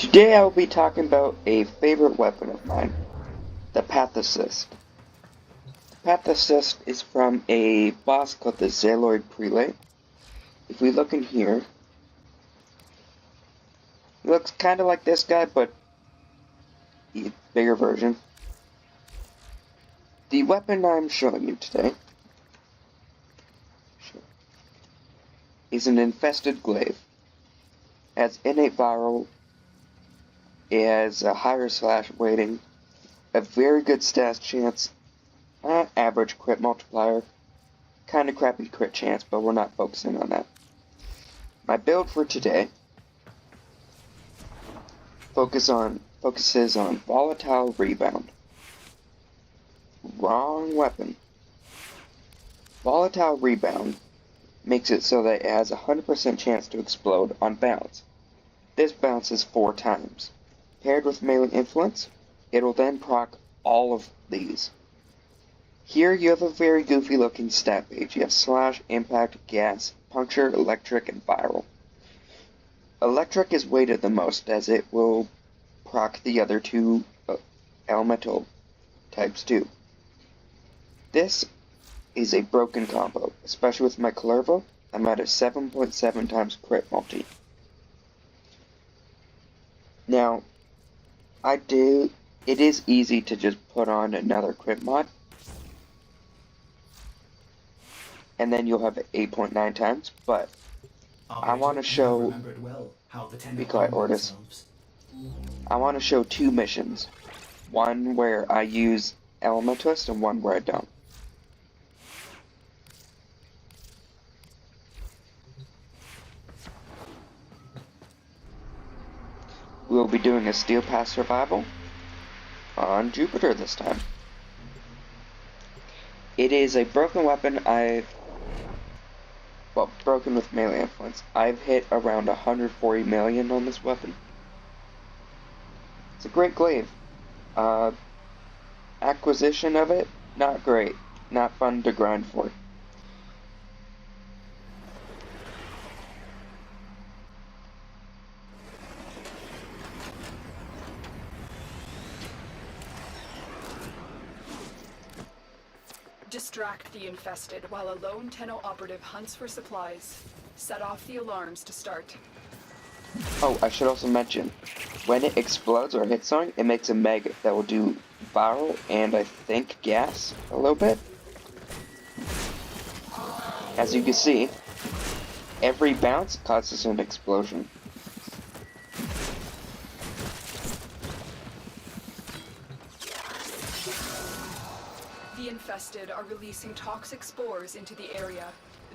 Today I will be talking about a favorite weapon of mine, the Pathocyst. The Pathocyst is from a boss called the Xaloid Prelate. If we look in here, he looks kind of like this guy, but a bigger version. The weapon I'm showing you today is an infested glaive. It has innate viral, it has a higher slash weighting, a very good stats chance, average crit multiplier, kind of crappy crit chance, but we're not focusing on that. My build for today focuses on volatile rebound. Wrong weapon. Volatile rebound makes it so that it has a 100% chance to explode on bounce. This bounces 4 times. Paired with melee influence, it'll then proc all of these. Here you have a very goofy looking stat page. You have slash, impact, gas, puncture, electric, and viral. Electric is weighted the most as it will proc the other two elemental types too. This is a broken combo, especially with my Clervo. I'm at a 7.7 times crit multi. Now, it is easy to just put on another crit mod, and then you'll have it 8.9 times, but I want to show, be quiet, Ortis. I want to show 2 missions. One where I use Elementalist and one where I don't. We'll be doing a Steel Pass survival on Jupiter this time. It is a broken weapon. Broken with melee influence. I've hit around 140 million on this weapon. It's a great glaive. Acquisition of it, not great. Not fun to grind for. Distract the infested while a lone Tenno operative hunts for supplies. Set off the alarms to start. Oh, I should also mention, when it explodes or hits something, it makes a meg that will do viral and I think gas a little bit. As you can see, every bounce causes an explosion. The infested are releasing toxic spores into the area.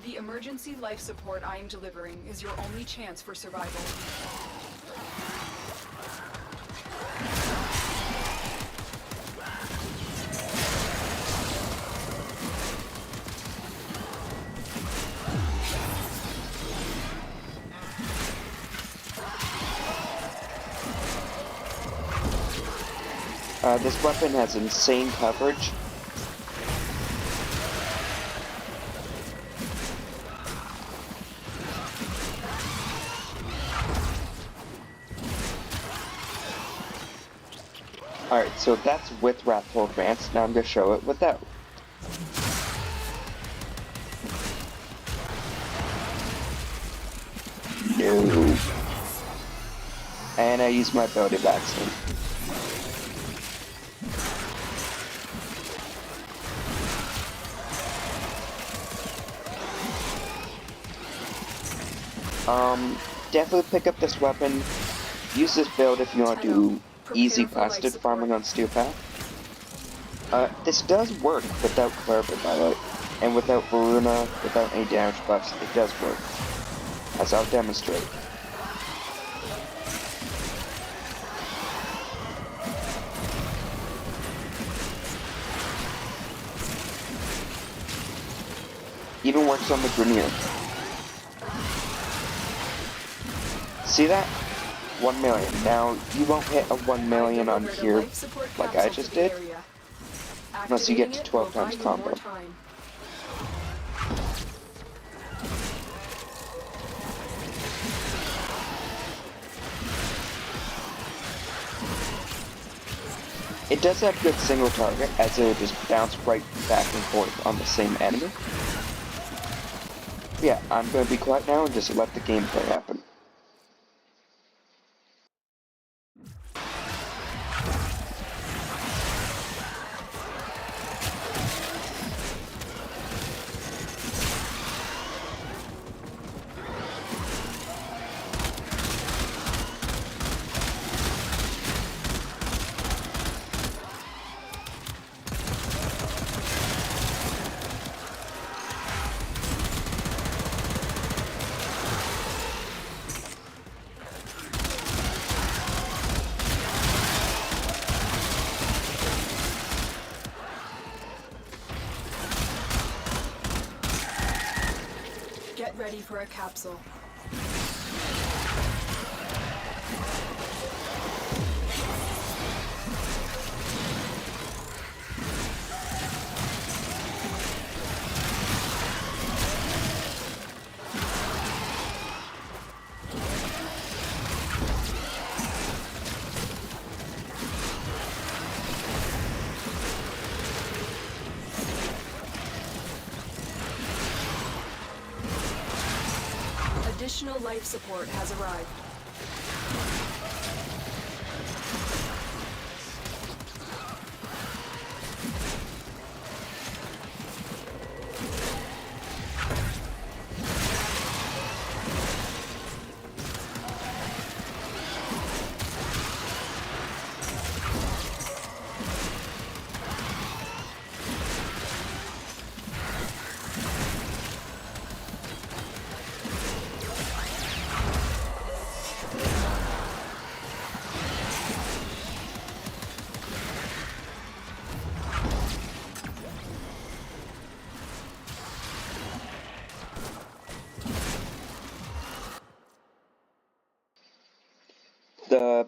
The emergency life support I am delivering is your only chance for survival. This weapon has insane coverage. Alright, so that's with Wrathful Advance. Now I'm going to show it without. No. And I use my ability vaccine. Definitely pick up this weapon. Use this build if you want to do easy blasted farming on Steel Path. This does work without Clervo, by the way. And without Varuna, without any damage buffs, it does work. As I'll demonstrate. Even works on the Grenier. See that? 1 million. Now, you won't hit a 1 million on here like I just did, unless you get to 12 times combo. It does have good single target, as it will just bounce right back and forth on the same enemy. Yeah, I'm going to be quiet now and just let the gameplay happen. Get ready for a capsule. Additional life support has arrived.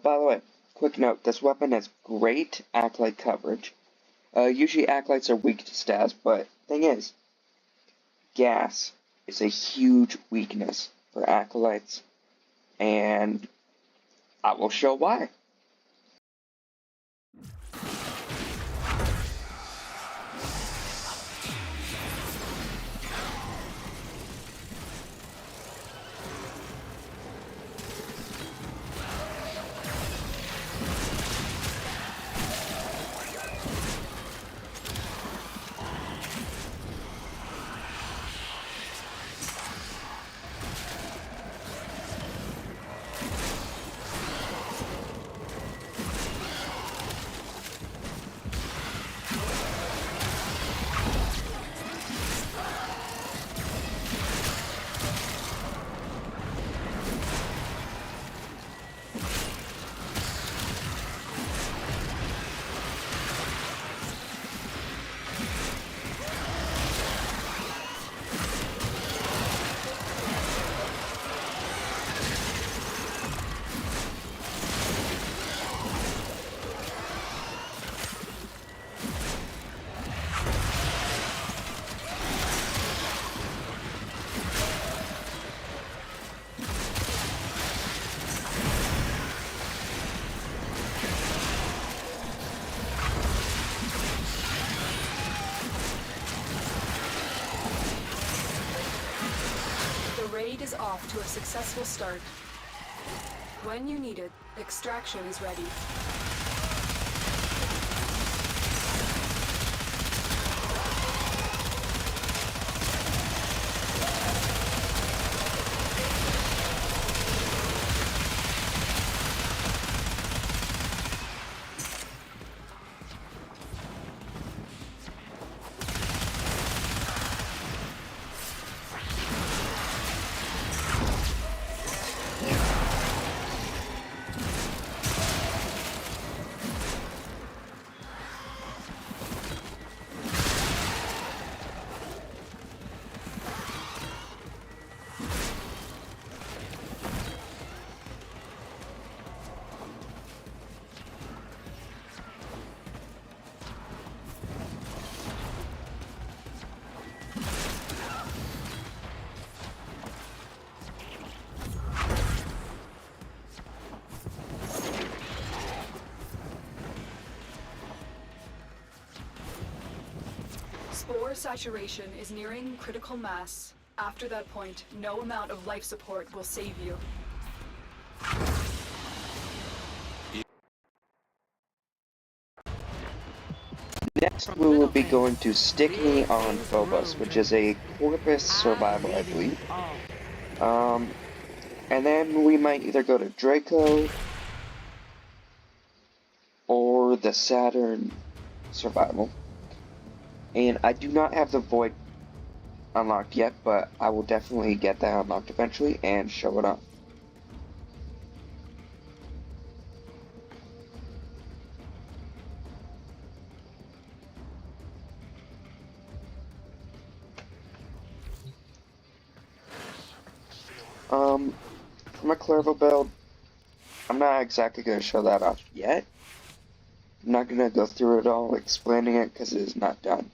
By the way, quick note, this weapon has great Acolyte coverage. Usually Acolytes are weak to stats, but thing is, gas is a huge weakness for Acolytes, and I will show why. The raid is off to a successful start. When you need it, extraction is ready. Spore saturation is nearing critical mass. After that point, no amount of life support will save you. Next, we will be going to Stick Me on Phobos, which is a Corpus survival, I believe. And then we might either go to Draco or the Saturn survival. And I do not have the Void unlocked yet, but I will definitely get that unlocked eventually and show it off. For my Clairville build, I'm not exactly going to show that off yet. I'm not going to go through it all explaining it because it is not done.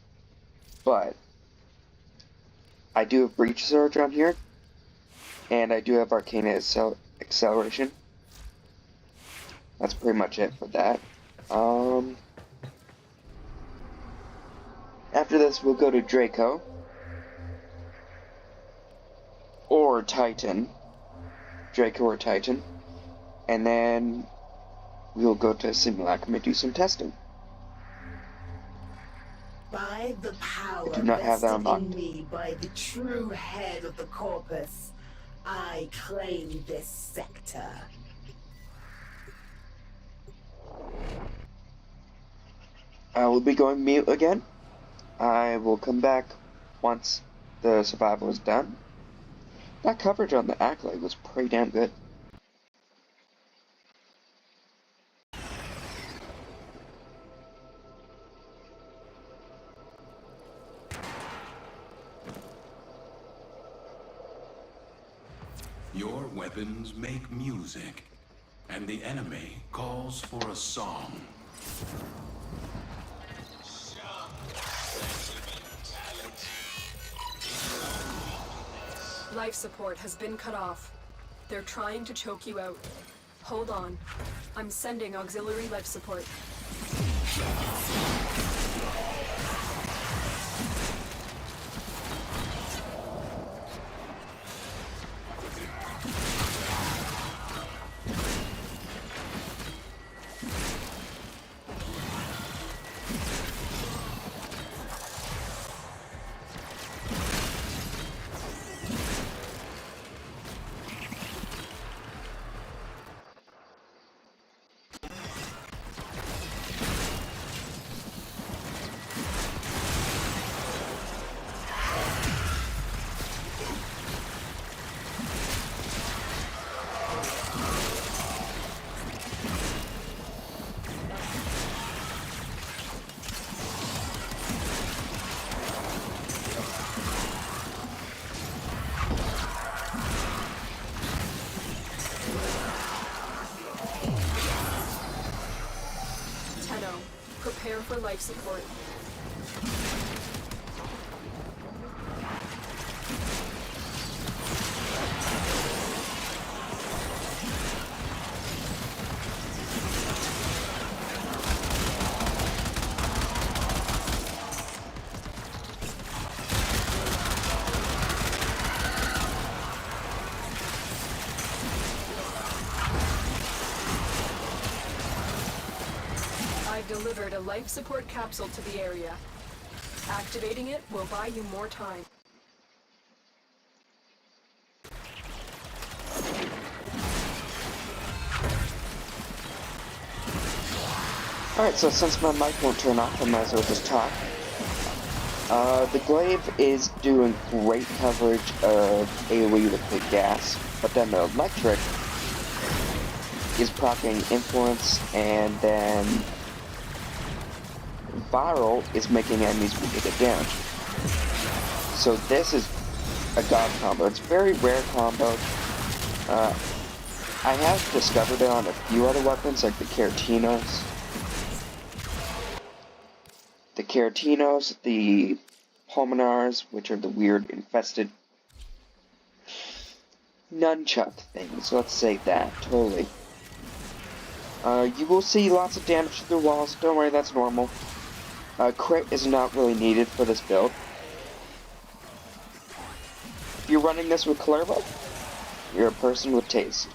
But I do have Breach Surge on here, and I do have Arcana Acceleration. That's pretty much it for that. After this, we'll go to Draco or Titan. Draco or Titan. And then we'll go to Simulacrum and do some testing. By the power I do not have that vested unlocked. in me by the true head of the corpus, I claim this sector. I will be going mute again. I will come back once the survival is done. That coverage on the Acolyte was pretty damn good. Your weapons make music, and the enemy calls for a song. Life support has been cut off. They're trying to choke you out. Hold on. I'm sending auxiliary life support. Prepare for life support. I've delivered a life support capsule to the area. Activating it will buy you more time. Alright, so since my mic won't turn off, I might as well just talk. The Glaive is doing great coverage of AoE with the gas, but then the Electric is proccing Influence, and then Viral is making enemies get damage. So this is a god combo. It's a very rare combo. I have discovered it on a few other weapons, like the Keratinos. The Pulmonars, which are the weird infested nunchuck things. Let's say that, totally. You will see lots of damage to the walls. Don't worry, that's normal. Crit is not really needed for this build. If you're running this with Clervo, you're a person with taste.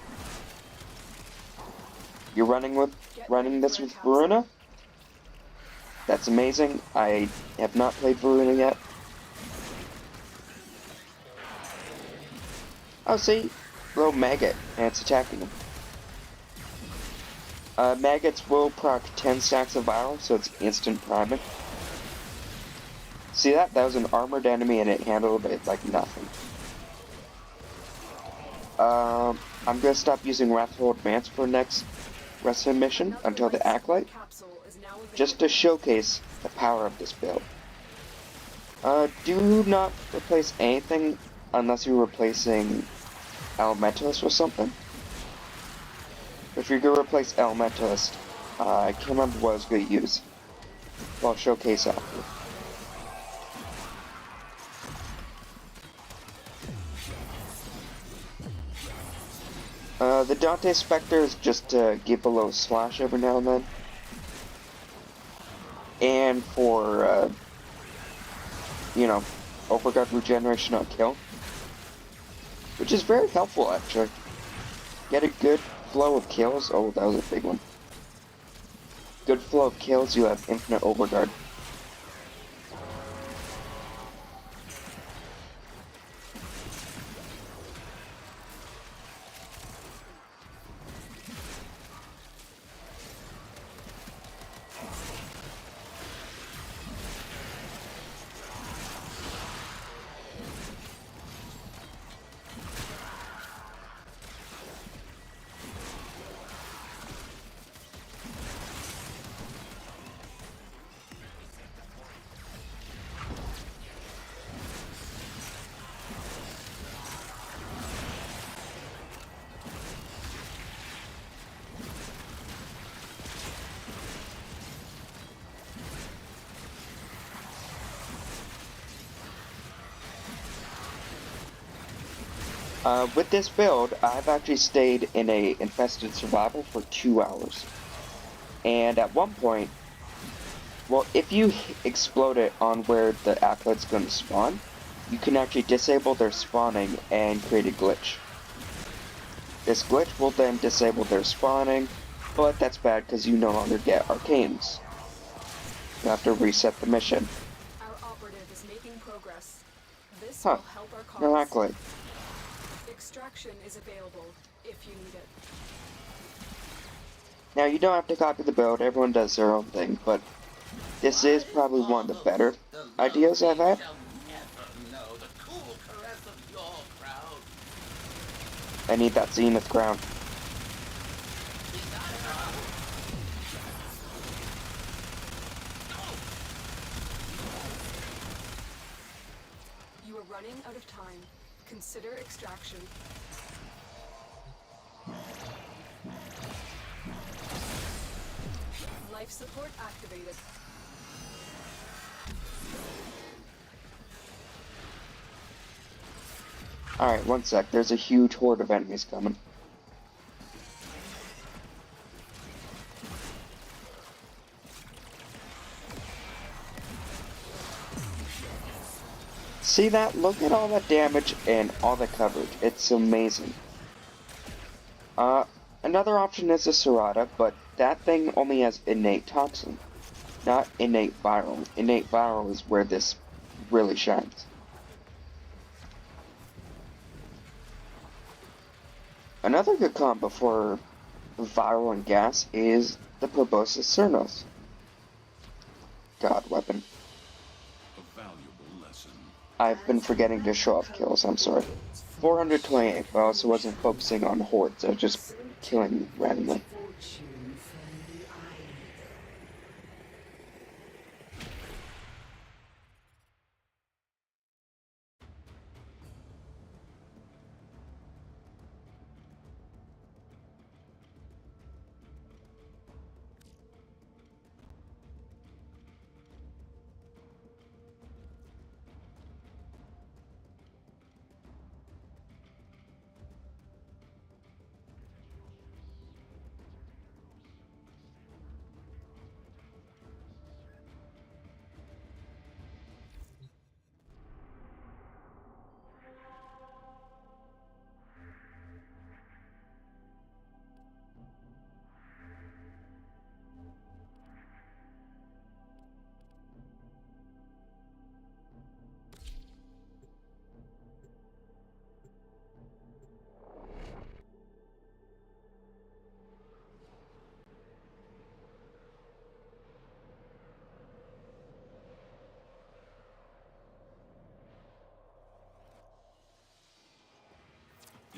You're running this with Varuna. That's amazing. I have not played Varuna yet. Oh, see? Little maggot, and it's attacking him. Maggots will proc 10 stacks of viral, so it's instant priming. See that? That was an armored enemy and it handled it like nothing. I'm gonna stop using Wrathful Advance for next wrestling mission until the Acolyte, just to showcase the power of this build. Do not replace anything unless you're replacing Elementalist or something. If you're gonna replace Elementalist, I can't remember what I was gonna use. Well, I'll showcase after. The Dante Spectre is just to give a little slash every now and then. And for, you know, overguard regeneration on kill. Which is very helpful, actually. Get a good flow of kills. Oh, that was a big one. Good flow of kills, you have infinite overguard. With this build, I've actually stayed in a infested survival for 2 hours. And at one point, well, if you explode it on where the Acolyte's going to spawn, you can actually disable their spawning and create a glitch. This glitch will then disable their spawning, but that's bad because you no longer get arcanes. You have to reset the mission. Our operative is making progress. This Huh. will help our cause. No Acolyte. Extraction is available if you need it. Now, you don't have to copy the build, everyone does their own thing, but this is probably one of the better ideas I've had. I need that Zenith crown. You are running out of time. Consider extraction. Life support activated. Alright, one sec. There's a huge horde of enemies coming. See that? Look at all that damage and all the coverage. It's amazing. Another option is a Serrata, but that thing only has innate toxin, not innate viral. Innate viral is where this really shines. Another good combo for viral and gas is the Proboscis Cernos. God weapon. A valuable lesson. I've been forgetting to show off kills, I'm sorry. 428, but I also wasn't focusing on hordes, I was just killing randomly. Fortune from the island.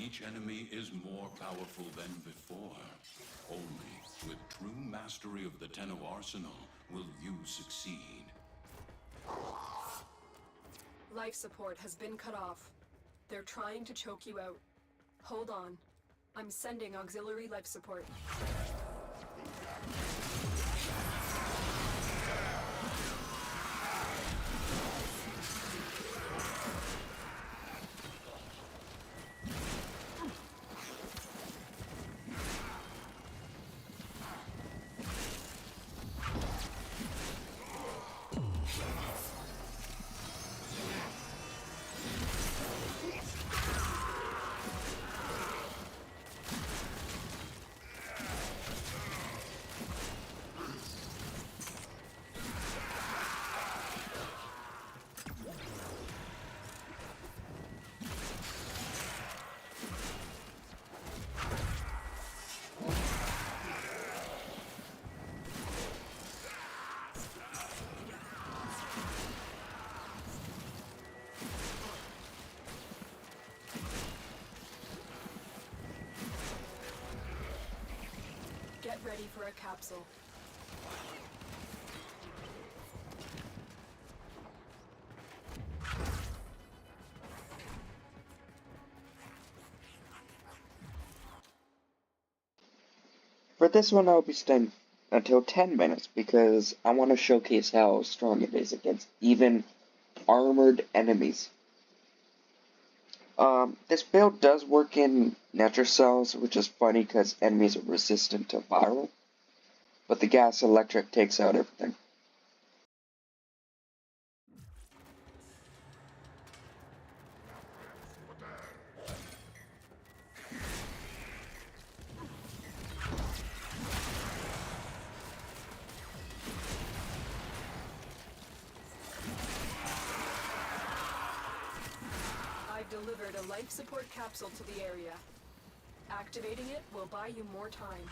Each enemy is more powerful than before. Only with true mastery of the Tenno arsenal will you succeed. Life support has been cut off. They're trying to choke you out. Hold on. I'm sending auxiliary life support. Get ready for a capsule. For this one, I'll be staying until 10 minutes because I want to showcase how strong it is against even armored enemies. This build does work in natural cells, which is funny because enemies are resistant to viral, but the gas electric takes out everything. I've delivered a life support capsule to the area. Activating it will buy you more time.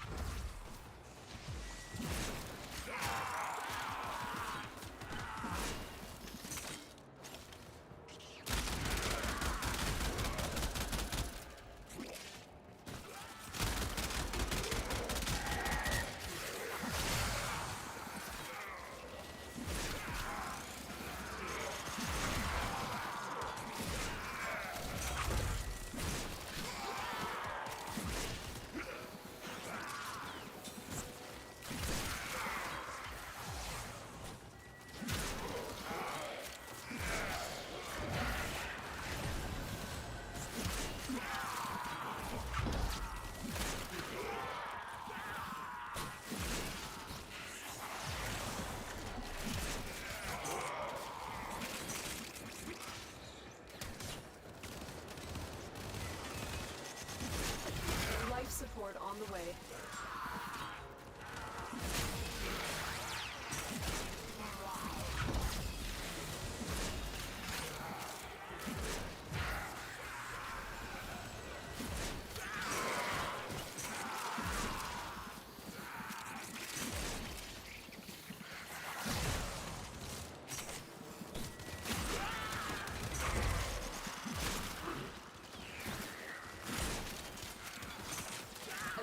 Life support on the way.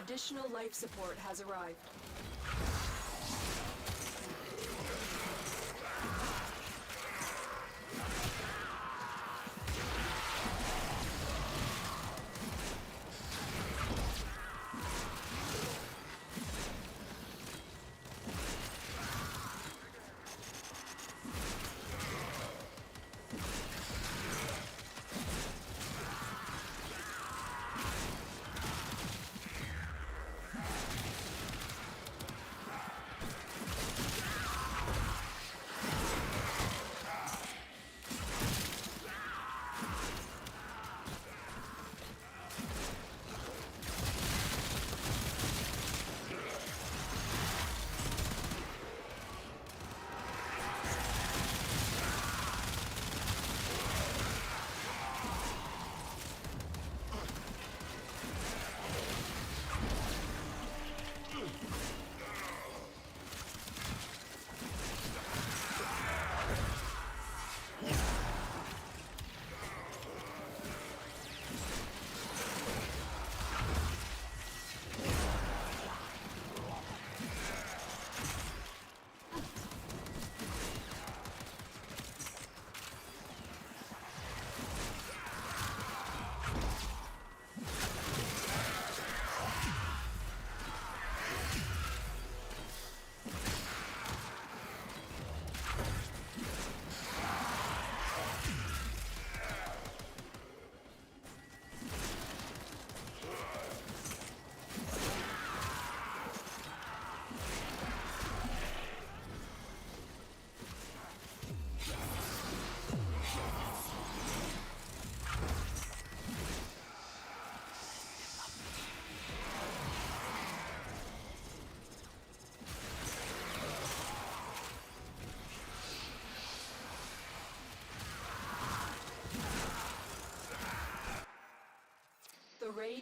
Additional life support has arrived.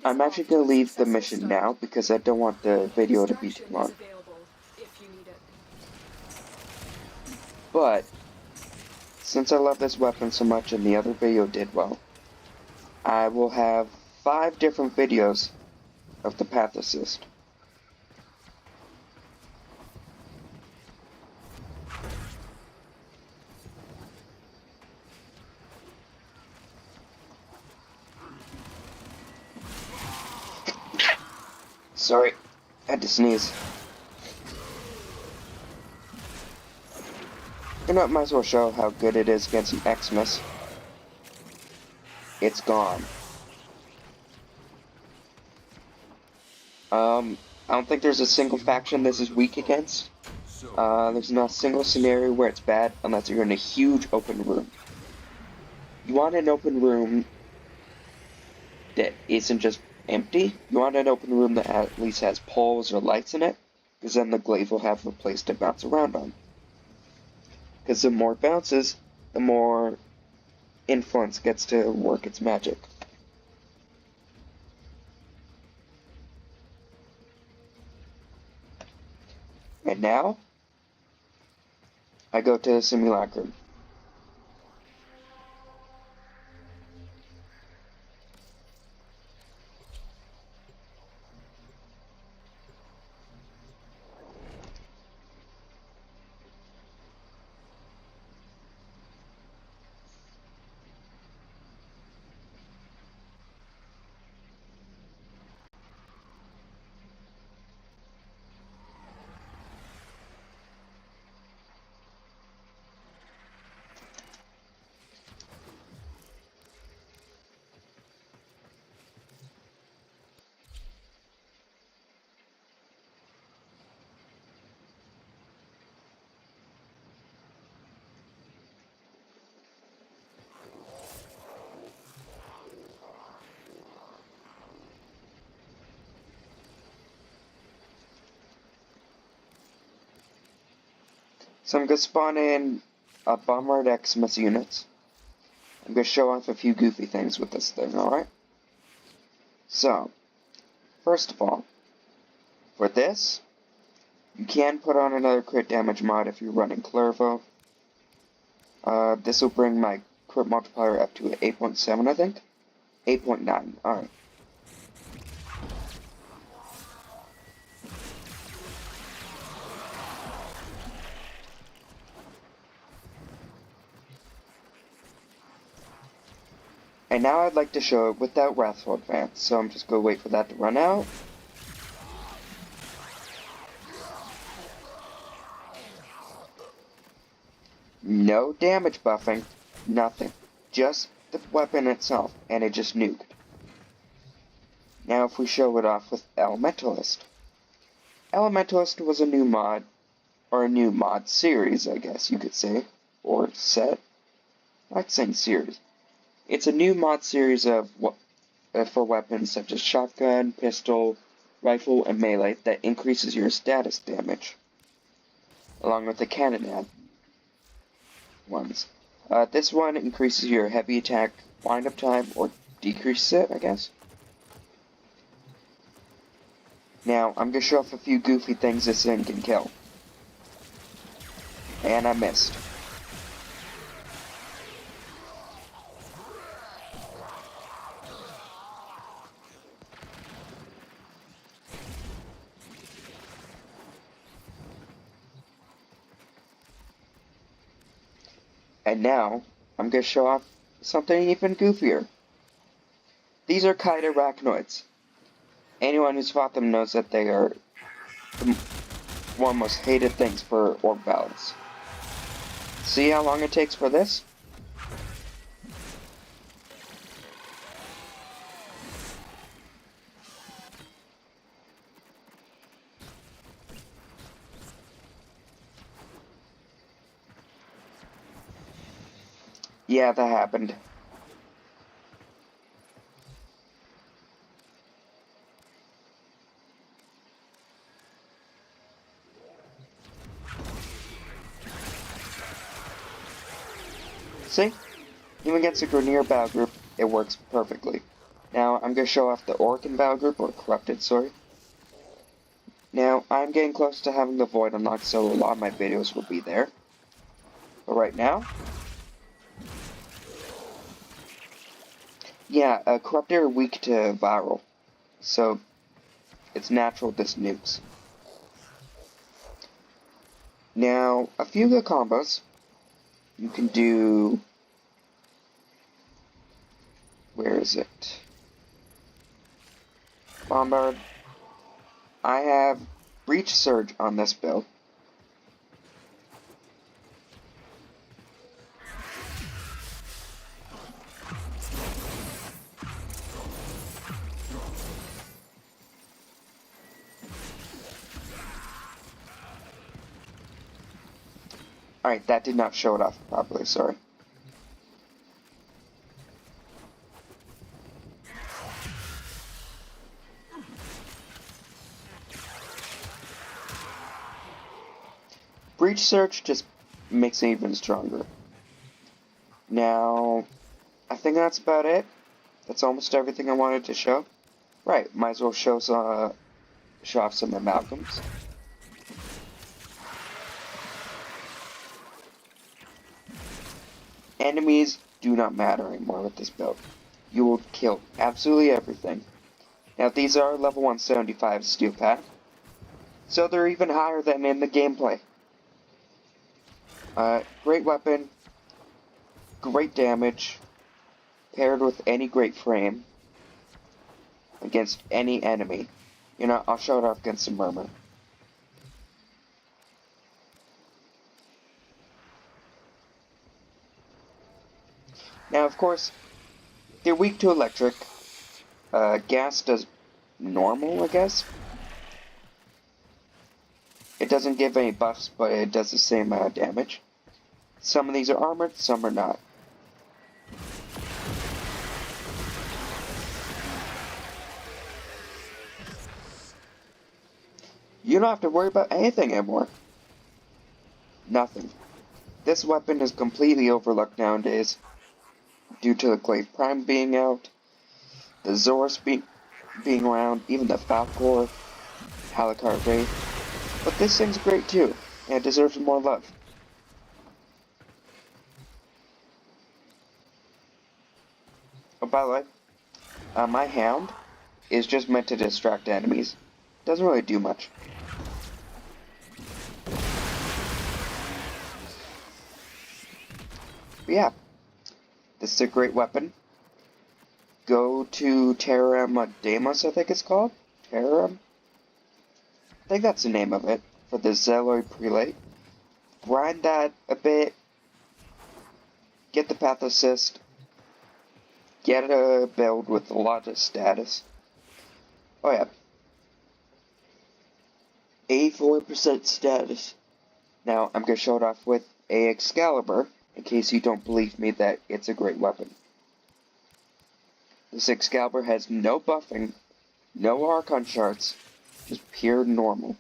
I'm actually going to leave the mission now because I don't want the video to be too long. But, since I love this weapon so much and the other video did well, I will have 5 different videos of the Pathocyst. Sorry, had to sneeze. You know, might as well show how good it is against an Xmas. It's gone. I don't think there's a single faction this is weak against. There's not a single scenario where it's bad unless you're in a huge open room. You want an open room that isn't just empty. You want an open room that at least has poles or lights in it, because then the glaive will have a place to bounce around on. Because the more it bounces, the more influence gets to work its magic. And now, I go to Simulacrum. So I'm going to spawn in a Bombard Xmas units. I'm going to show off a few goofy things with this thing, alright? So, first of all, for this, you can put on another crit damage mod if you're running Clervo. This will bring my crit multiplier up to 8.7, I think? 8.9, alright. And now I'd like to show it without Wrathful Advance, so I'm just going to wait for that to run out. No damage buffing, nothing. Just the weapon itself, and it just nuked. Now if we show it off with Elementalist. Elementalist was a new mod, or a new mod series, I guess you could say, or set. I like saying series. It's a new mod series of for weapons such as shotgun, pistol, rifle, and melee that increases your status damage, along with the cannon ones. This one increases your heavy attack wind-up time, or decreases it, I guess. Now, I'm going to show off a few goofy things this thing can kill. And I missed. And now, I'm going to show off something even goofier. These are kite arachnoids. Anyone who's fought them knows that they are one of the most hated things for orc battles. See how long it takes for this? Yeah, that happened. See? Even against a Grenier battle group, it works perfectly. Now I'm going to show off the Orcan Battle Group, or Corrupted, sorry. Now, I'm getting close to having the Void unlocked, so a lot of my videos will be there. But right now, yeah, Corrupted are weak to Viral, so it's natural this nukes. Now, a few good combos. You can do... Where is it? Bombard. I have Breach Surge on this build. Alright, that did not show it off properly, sorry. Breach Surge just makes it even stronger. Now, I think that's about it. That's almost everything I wanted to show. Right, might as well show off some amalgams. Enemies do not matter anymore with this build. You will kill absolutely everything. Now these are level 175 Steel Path, so they're even higher than in the gameplay. Great weapon, great damage, paired with any great frame against any enemy. You know, I'll show it off against the Murmur. Now, of course, they're weak to electric. Gas does normal, I guess. It doesn't give any buffs, but it does the same amount of damage. Some of these are armored, some are not. You don't have to worry about anything anymore. Nothing. This weapon is completely overlooked nowadays, due to the Glaive Prime being out, the Zorus being around, even the Falcor, Halakar Wraith. But this thing's great too, and it deserves more love. Oh, by the way, my Hound is just meant to distract enemies. Doesn't really do much. But yeah, this is a great weapon. Go to Terram Demos, I think it's called. Terram? I think that's the name of it, for the Zealoid Prelate. Grind that a bit. Get the Pathocyst. Get a build with a lot of status. Oh yeah. 84% status. Now, I'm going to show it off with a Excalibur, in case you don't believe me that it's a great weapon. This Excalibur has no buffing, no Archon shards, just pure normal.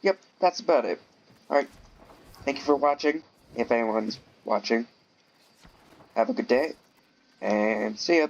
Yep, that's about it. Alright, thank you for watching, if anyone's watching. Have a good day, and see ya.